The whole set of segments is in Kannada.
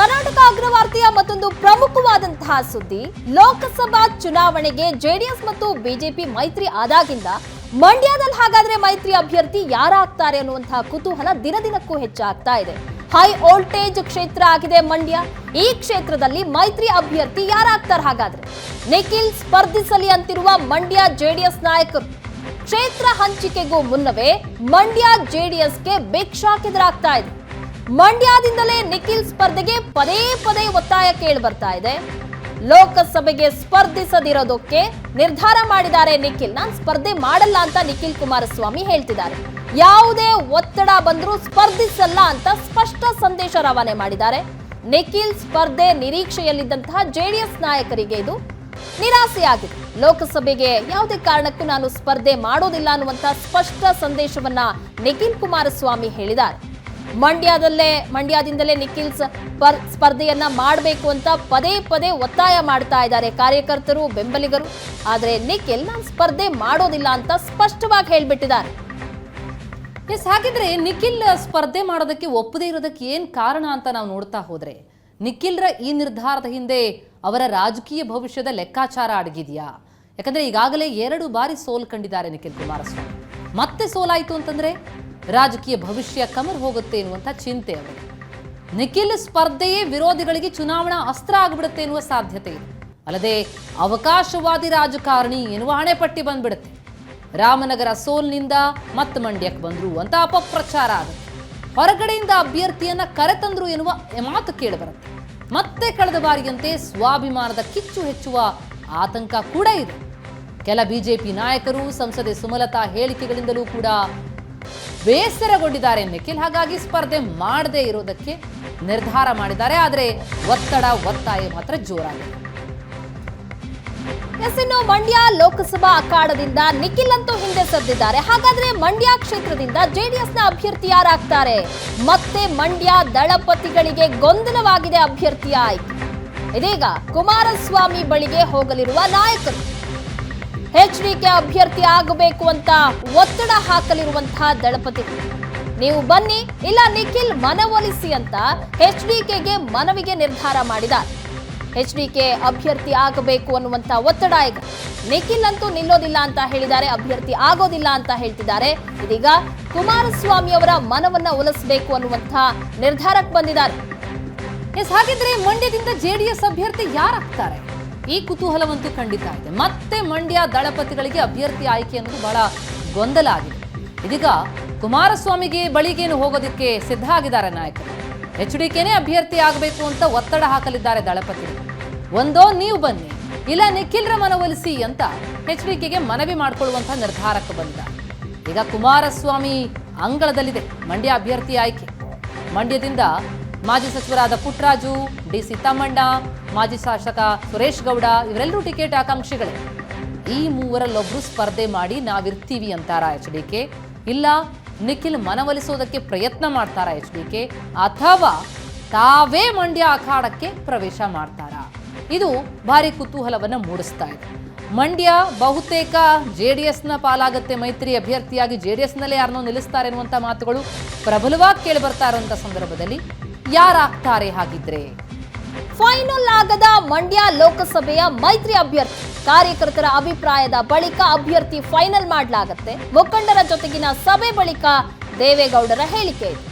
ಕರ್ನಾಟಕ ಅಗ್ರವಾರ್ತೆಯ ಮತ್ತೊಂದು ಪ್ರಮುಖವಾದಂತಹ ಸುದ್ದಿ, ಲೋಕಸಭಾ ಚುನಾವಣೆಗೆ ಜೆಡಿಎಸ್ ಮತ್ತು ಬಿಜೆಪಿ ಮೈತ್ರಿ ಆದಾಗಿಂದ ಮಂಡ್ಯದಲ್ಲಿ ಹಾಗಾದ್ರೆ ಮೈತ್ರಿ ಅಭ್ಯರ್ಥಿ ಯಾರಾಗ್ತಾರೆ ಅನ್ನುವಂತಹ ಕುತೂಹಲ ದಿನದಿನಕ್ಕೂ ಹೆಚ್ಚಾಗ್ತಾ ಇದೆ. ಹೈ ವೋಲ್ಟೇಜ್ ಕ್ಷೇತ್ರ ಆಗಿದೆ ಮಂಡ್ಯ. ಈ ಕ್ಷೇತ್ರದಲ್ಲಿ ಮೈತ್ರಿ ಅಭ್ಯರ್ಥಿ ಯಾರಾಗ್ತಾರೆ ಹಾಗಾದ್ರೆ? ನಿಖಿಲ್ ಸ್ಪರ್ಧಿಸಲಿ ಅಂತಿರುವ ಮಂಡ್ಯ ಜೆಡಿಎಸ್ ನಾಯಕರು ಕ್ಷೇತ್ರ ಹಂಚಿಕೆಗೂ ಮುನ್ನವೇ ಮಂಡ್ಯ ಜೆಡಿಎಸ್ಗೆ ಬಿಗ್ ಶಾಕ್ ಎದುರಾಗ್ತಾ ಇದೆ. ಮಂಡ್ಯದಿಂದಲೇ ನಿಖಿಲ್ ಸ್ಪರ್ಧೆಗೆ ಪದೇ ಪದೇ ಒತ್ತಾಯ ಕೇಳಿ ಬರ್ತಾ ಇದೆ. ಲೋಕಸಭೆಗೆ ಸ್ಪರ್ಧಿಸದಿರೋದಕ್ಕೆ ನಿರ್ಧಾರ ಮಾಡಿದ್ದಾರೆ ನಿಖಿಲ್. ನಾನು ಸ್ಪರ್ಧೆ ಮಾಡಲ್ಲ ಅಂತ ನಿಖಿಲ್ ಕುಮಾರಸ್ವಾಮಿ ಹೇಳ್ತಿದ್ದಾರೆ. ಯಾವುದೇ ಒತ್ತಡ ಬಂದರೂ ಸ್ಪರ್ಧಿಸಲ್ಲ ಅಂತ ಸ್ಪಷ್ಟ ಸಂದೇಶ ರವಾನೆ ಮಾಡಿದ್ದಾರೆ. ನಿಖಿಲ್ ಸ್ಪರ್ಧೆ ನಿರೀಕ್ಷೆಯಲ್ಲಿದ್ದಂತಹ ಜೆಡಿಎಸ್ ನಾಯಕರಿಗೆ ಇದು ನಿರಾಸೆಯಾಗಿದೆ. ಲೋಕಸಭೆಗೆ ಯಾವುದೇ ಕಾರಣಕ್ಕೂ ನಾನು ಸ್ಪರ್ಧೆ ಮಾಡೋದಿಲ್ಲ ಅನ್ನುವಂತಹ ಸ್ಪಷ್ಟ ಸಂದೇಶವನ್ನ ನಿಖಿಲ್ ಕುಮಾರಸ್ವಾಮಿ ಹೇಳಿದ್ದಾರೆ. ಮಂಡ್ಯದಿಂದಲೇ ನಿಖಿಲ್ ಸ್ಪರ್ಧೆಯನ್ನ ಮಾಡಬೇಕು ಅಂತ ಪದೇ ಪದೇ ಒತ್ತಾಯ ಮಾಡ್ತಾ ಇದ್ದಾರೆ ಕಾರ್ಯಕರ್ತರು, ಬೆಂಬಲಿಗರು. ಆದ್ರೆ ನಿಖಿಲ್ ನಾನು ಸ್ಪರ್ಧೆ ಮಾಡೋದಿಲ್ಲ ಅಂತ ಸ್ಪಷ್ಟವಾಗಿ ಹೇಳ್ಬಿಟ್ಟಿದ್ದಾರೆ. ಹಾಗಿದ್ರೆ ನಿಖಿಲ್ ಸ್ಪರ್ಧೆ ಮಾಡೋದಕ್ಕೆ ಒಪ್ಪದೇ ಇರೋದಕ್ಕೆ ಏನ್ ಕಾರಣ ಅಂತ ನಾವು ನೋಡ್ತಾ ಹೋದ್ರೆ, ನಿಖಿಲ್ರ ಈ ನಿರ್ಧಾರದ ಹಿಂದೆ ಅವರ ರಾಜಕೀಯ ಭವಿಷ್ಯದ ಲೆಕ್ಕಾಚಾರ ಅಡಗಿದೆಯಾ? ಯಾಕಂದ್ರೆ ಈಗಾಗಲೇ 2 ಬಾರಿ ಸೋಲು ಕಂಡಿದ್ದಾರೆ ನಿಖಿಲ್ ಕುಮಾರಸ್ವಾಮಿ. ಮತ್ತೆ ಸೋಲಾಯಿತು ಅಂತಂದ್ರೆ ರಾಜಕೀಯ ಭವಿಷ್ಯ ಕಮರ್ ಹೋಗುತ್ತೆ ಎನ್ನುವಂಥ ಚಿಂತೆ ಅವರು. ನಿಖಿಲ್ ಸ್ಪರ್ಧೆಯೇ ವಿರೋಧಿಗಳಿಗೆ ಚುನಾವಣಾ ಅಸ್ತ್ರ ಆಗಿಬಿಡುತ್ತೆ ಎನ್ನುವ ಸಾಧ್ಯತೆ ಇದೆ. ಅಲ್ಲದೆ ಅವಕಾಶವಾದಿ ರಾಜಕಾರಣಿ ಎನ್ನುವ ಹಣೆಪಟ್ಟಿ ಬಂದ್ಬಿಡುತ್ತೆ. ರಾಮನಗರ ಸೋಲ್ನಿಂದ ಮತ್ತೆ ಮಂಡ್ಯಕ್ಕೆ ಬಂದ್ರು ಅಂತ ಅಪಪ್ರಚಾರ ಆಗುತ್ತೆ. ಹೊರಗಡೆಯಿಂದ ಅಭ್ಯರ್ಥಿಯನ್ನ ಕರೆತಂದ್ರು ಎನ್ನುವ ಮಾತು ಕೇಳಿಬರುತ್ತೆ. ಮತ್ತೆ ಕಳೆದ ಬಾರಿಯಂತೆ ಸ್ವಾಭಿಮಾನದ ಕಿಚ್ಚು ಹೆಚ್ಚುವ ಆತಂಕ ಕೂಡ ಇದೆ. ಕೆಲ ಬಿಜೆಪಿ ನಾಯಕರು ಸಂಸದೆ ಸುಮಲತಾ ಹೇಳಿಕೆಗಳಿಂದಲೂ ಕೂಡ ಬೇಸರಗೊಂಡಿದ್ದಾರೆ ನಿಖಿಲ್. ಹಾಗಾಗಿ ಸ್ಪರ್ಧೆ ಮಾಡದೇ ಇರೋದಕ್ಕೆ ನಿರ್ಧಾರ ಮಾಡಿದ್ದಾರೆ. ಆದರೆ ಒತ್ತಾಯ ಮಾತ್ರ ಜೋರಾಗಿದೆ. ಇನ್ನು ಮಂಡ್ಯ ಲೋಕಸಭಾ ಅಖಾಡದಿಂದ ನಿಖಿಲ್ ಅಂತೂ ಹಿಂದೆ ಸರಿದಿದ್ದಾರೆ. ಹಾಗಾದ್ರೆ ಮಂಡ್ಯ ಕ್ಷೇತ್ರದಿಂದ ಜೆಡಿಎಸ್ ನ ಅಭ್ಯರ್ಥಿ ಯಾರಾಗ್ತಾರೆ? ಮತ್ತೆ ಮಂಡ್ಯ ದಳಪತಿಗಳಿಗೆ ಗೊಂದಲವಾಗಿದೆ ಅಭ್ಯರ್ಥಿಯ ಆಯ್ಕೆ. ಇದೀಗ ಕುಮಾರಸ್ವಾಮಿ ಬಳಿಗೆ ಹೋಗಲಿರುವ ನಾಯಕರು HDK ಅಭ್ಯರ್ಥಿ ಆಗಬೇಕು ಅಂತ ಒತ್ತಡ ಹಾಕಲಿರುವಂತಹ ದಳಪತಿಗಳು, ನೀವು ಬನ್ನಿ ಇಲ್ಲ ನಿಖಿಲ್ ಮನವೊಲಿಸಿ ಅಂತ HDKಗೆ ಮನವಿಗೆ ನಿರ್ಧಾರ ಮಾಡಿದ್ದಾರೆ. HDK ಅಭ್ಯರ್ಥಿ ಆಗಬೇಕು ಅನ್ನುವಂತ ಒತ್ತಡ ಈಗ. ನಿಖಿಲ್ ಅಂತೂ ನಿಲ್ಲೋದಿಲ್ಲ ಅಂತ ಹೇಳಿದ್ದಾರೆ, ಅಭ್ಯರ್ಥಿ ಆಗೋದಿಲ್ಲ ಅಂತ ಹೇಳ್ತಿದ್ದಾರೆ. ಇದೀಗ ಕುಮಾರಸ್ವಾಮಿ ಅವರ ಮನವನ್ನ ಒಲಿಸಬೇಕು ಅನ್ನುವಂತ ನಿರ್ಧಾರಕ್ಕೆ ಬಂದಿದ್ದಾರೆ. ಹಾಗಿದ್ರೆ ಮಂಡ್ಯದಿಂದ ಜೆಡಿಎಸ್ ಅಭ್ಯರ್ಥಿ ಯಾರಾಗ್ತಾರೆ? ಈ ಕುತೂಹಲವಂತೂ ಖಂಡಿತ ಇದೆ. ಮತ್ತೆ ಮಂಡ್ಯ ದಳಪತಿಗಳಿಗೆ ಅಭ್ಯರ್ಥಿ ಆಯ್ಕೆ ಅನ್ನೋದು ಬಹಳ ಗೊಂದಲ ಆಗಿದೆ. ಇದೀಗ ಕುಮಾರಸ್ವಾಮಿಗೆ ಬಳಿಗೇನು ಹೋಗೋದಕ್ಕೆ ಸಿದ್ಧ ಆಗಿದ್ದಾರೆ ನಾಯಕರು. HDKನೇ ಅಭ್ಯರ್ಥಿ ಆಗಬೇಕು ಅಂತ ಒತ್ತಡ ಹಾಕಲಿದ್ದಾರೆ ದಳಪತಿಗಳು. ಒಂದೋ ನೀವು ಬನ್ನಿ ಇಲ್ಲ ನಿಖಿಲ್ರ ಮನವೊಲಿಸಿ ಅಂತ HDKಗೆ ಮನವಿ ಮಾಡಿಕೊಳ್ಳುವಂತಹ ನಿರ್ಧಾರಕ್ಕೆ ಬಂದಿದ್ದಾರೆ. ಈಗ ಕುಮಾರಸ್ವಾಮಿ ಅಂಗಳದಲ್ಲಿದೆ ಮಂಡ್ಯ ಅಭ್ಯರ್ಥಿ ಆಯ್ಕೆ. ಮಂಡ್ಯದಿಂದ ಮಾಜಿ ಸಚಿವರಾದ ಪುಟ್ಟರಾಜು, DC ತಮ್ಮಣ್ಣ, ಮಾಜಿ ಶಾಸಕ ಸುರೇಶ್ ಗೌಡ ಇವರೆಲ್ಲರೂ ಟಿಕೆಟ್ ಆಕಾಂಕ್ಷಿಗಳೇ. ಈ ಮೂವರಲ್ಲೊಬ್ರು ಸ್ಪರ್ಧೆ ಮಾಡಿ ನಾವಿರ್ತೀವಿ ಅಂತಾರ HDK, ಇಲ್ಲ ನಿಖಿಲ್ ಮನವೊಲಿಸೋದಕ್ಕೆ ಪ್ರಯತ್ನ ಮಾಡ್ತಾರ HDK, ಅಥವಾ ತಾವೇ ಮಂಡ್ಯ ಅಖಾಡಕ್ಕೆ ಪ್ರವೇಶ ಮಾಡ್ತಾರ? ಇದು ಭಾರಿ ಕುತೂಹಲವನ್ನ ಮೂಡಿಸ್ತಾ ಇದೆ. ಮಂಡ್ಯ ಬಹುತೇಕ ಜೆಡಿಎಸ್ನ ಪಾಲಾಗತ್ತೆ. ಮೈತ್ರಿ ಅಭ್ಯರ್ಥಿಯಾಗಿ ಜೆಡಿಎಸ್ನಲ್ಲೇ ಯಾರನ್ನೋ ನಿಲ್ಲಿಸ್ತಾರೆ ಎನ್ನುವಂಥ ಮಾತುಗಳು ಪ್ರಬಲವಾಗಿ ಕೇಳಿ ಬರ್ತಾ ಇರುವಂಥ ಸಂದರ್ಭದಲ್ಲಿ ಯಾರಾಗ್ತಾರೆ ಹಾಗಿದ್ರೆ? ಫೈನಲ್ ಆಗದ ಮಂಡ್ಯ ಲೋಕಸಭೆಯ ಮೈತ್ರಿ ಅಭ್ಯರ್ಥಿ. ಕಾರ್ಯಕರ್ತರ ಅಭಿಪ್ರಾಯದ ಬಳಿಕ ಅಭ್ಯರ್ಥಿ ಫೈನಲ್ ಮಾಡಲಾಗುತ್ತೆ. ಮುಖಂಡರ ಜೊತೆಗಿನ ಸಭೆ ಬಳಿಕ ದೇವೇಗೌಡರ ಹೇಳಿಕೆ ಇದೆ.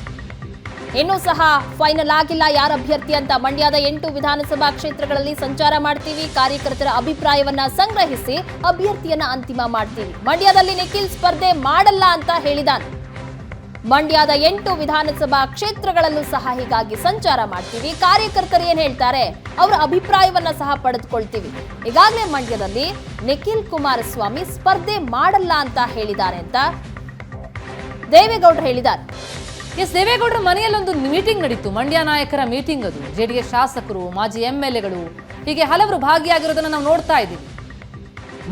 ಇನ್ನೂ ಸಹ ಫೈನಲ್ ಆಗಿಲ್ಲ ಯಾರ ಅಭ್ಯರ್ಥಿ ಅಂತ. ಮಂಡ್ಯದ 8 ವಿಧಾನಸಭಾ ಕ್ಷೇತ್ರಗಳಲ್ಲಿ ಸಂಚಾರ ಮಾಡ್ತೀವಿ, ಕಾರ್ಯಕರ್ತರ ಅಭಿಪ್ರಾಯವನ್ನ ಸಂಗ್ರಹಿಸಿ ಅಭ್ಯರ್ಥಿಯನ್ನ ಅಂತಿಮ ಮಾಡ್ತೀವಿ. ಮಂಡ್ಯದಲ್ಲಿ ನಿಖಿಲ್ ಸ್ಪರ್ಧೆ ಮಾಡಲ್ಲ ಅಂತ ಹೇಳಿದಾನೆ. ಮಂಡ್ಯದ 8 ವಿಧಾನಸಭಾ ಕ್ಷೇತ್ರಗಳಲ್ಲೂ ಸಹ ಹೀಗಾಗಿ ಸಂಚಾರ ಮಾಡ್ತೀವಿ, ಕಾರ್ಯಕರ್ತರು ಏನ್ ಹೇಳ್ತಾರೆ ಅವರ ಅಭಿಪ್ರಾಯವನ್ನ ಸಹ ಪಡೆದುಕೊಳ್ತೀವಿ. ಈಗಾಗಲೇ ಮಂಡ್ಯದಲ್ಲಿ ನಿಖಿಲ್ ಕುಮಾರಸ್ವಾಮಿ ಸ್ಪರ್ಧೆ ಮಾಡಲ್ಲ ಅಂತ ಹೇಳಿದ್ದಾರೆ ಅಂತ ದೇವೇಗೌಡರು ಹೇಳಿದ್ದಾರೆ. ದೇವೇಗೌಡರ ಮನೆಯಲ್ಲೊಂದು ಮೀಟಿಂಗ್ ನಡೀತು, ಮಂಡ್ಯ ನಾಯಕರ ಮೀಟಿಂಗ್. ಅದು ಜೆಡಿಎಸ್ ಶಾಸಕರು, ಮಾಜಿ MLAಗಳು ಹೀಗೆ ಹಲವರು ಭಾಗಿಯಾಗಿರೋದನ್ನ ನಾವು ನೋಡ್ತಾ ಇದ್ದೀವಿ.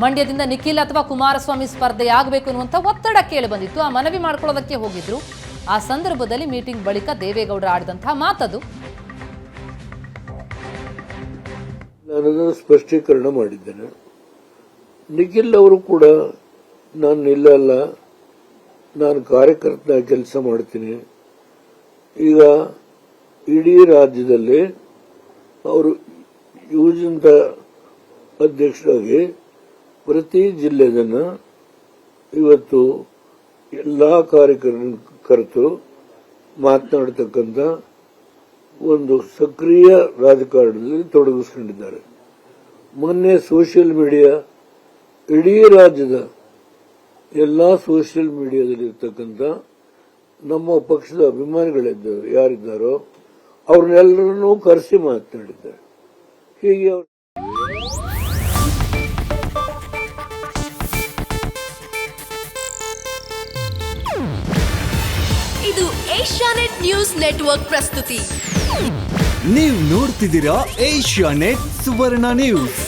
ಮಂಡ್ಯದಿಂದ ನಿಖಿಲ್ ಅಥವಾ ಕುಮಾರಸ್ವಾಮಿ ಸ್ಪರ್ಧೆ ಆಗಬೇಕು ಅನ್ನುವಂಥ ಒತ್ತಡ ಕೇಳಿ ಬಂದಿತ್ತು. ಆ ಮನವಿ ಮಾಡ್ಕೊಳ್ಳೋದಕ್ಕೆ ಹೋಗಿದ್ರು. ಆ ಸಂದರ್ಭದಲ್ಲಿ ಮೀಟಿಂಗ್ ಬಳಿಕ ದೇವೇಗೌಡರು ಆಡಿದಂತಹ ಮಾತದು. ನಾನು ಸ್ಪಷ್ಟೀಕರಣ ಮಾಡಿದ್ದೇನೆ. ನಿಖಿಲ್ ಅವರು ಕೂಡ ನಾನು ನಿಲ್ಲಲ್ಲ, ನಾನು ಕಾರ್ಯಕರ್ತನ ಕೆಲಸ ಮಾಡ್ತೀನಿ. ಈಗ ಇಡೀ ರಾಜ್ಯದಲ್ಲಿ ಅವರು ಯುವಜನತ ಅಧ್ಯಕ್ಷರಾಗಿ ಪ್ರತಿ ಜಿಲ್ಲೆದನ್ನ ಇವತ್ತು ಎಲ್ಲಾ ಕಾರ್ಯಕರ್ತರು ಮಾತನಾಡತಕ್ಕಂಥ ಒಂದು ಸಕ್ರಿಯ ರಾಜಕಾರಣದಲ್ಲಿ ತೊಡಗಿಸಿಕೊಂಡಿದ್ದಾರೆ. ಮೊನ್ನೆ ಸೋಷಿಯಲ್ ಮೀಡಿಯಾ ಇಡೀ ರಾಜ್ಯದ ಎಲ್ಲಾ ಸೋಷಿಯಲ್ ಮೀಡಿಯಾದಲ್ಲಿರ್ತಕ್ಕಂಥ ನಮ್ಮ ಪಕ್ಷದ ಅಭಿಮಾನಿಗಳಿದ್ದಾರೆ ಯಾರಿದ್ದಾರೋ ಅವ್ರನ್ನೆಲ್ಲರನ್ನೂ ಕರೆಸಿ ಮಾತನಾಡಿದ್ದಾರೆ. ಹೀಗೆ ಇದು ಏಷ್ಯಾನೆಟ್ ನ್ಯೂಸ್ ನೆಟ್ವರ್ಕ್ ಪ್ರಸ್ತುತಿ. ನೀವು ನೋಡ್ತಿದ್ದೀರಾ ಏಷ್ಯಾನೆಟ್ ಸುವರ್ಣ ನ್ಯೂಸ್.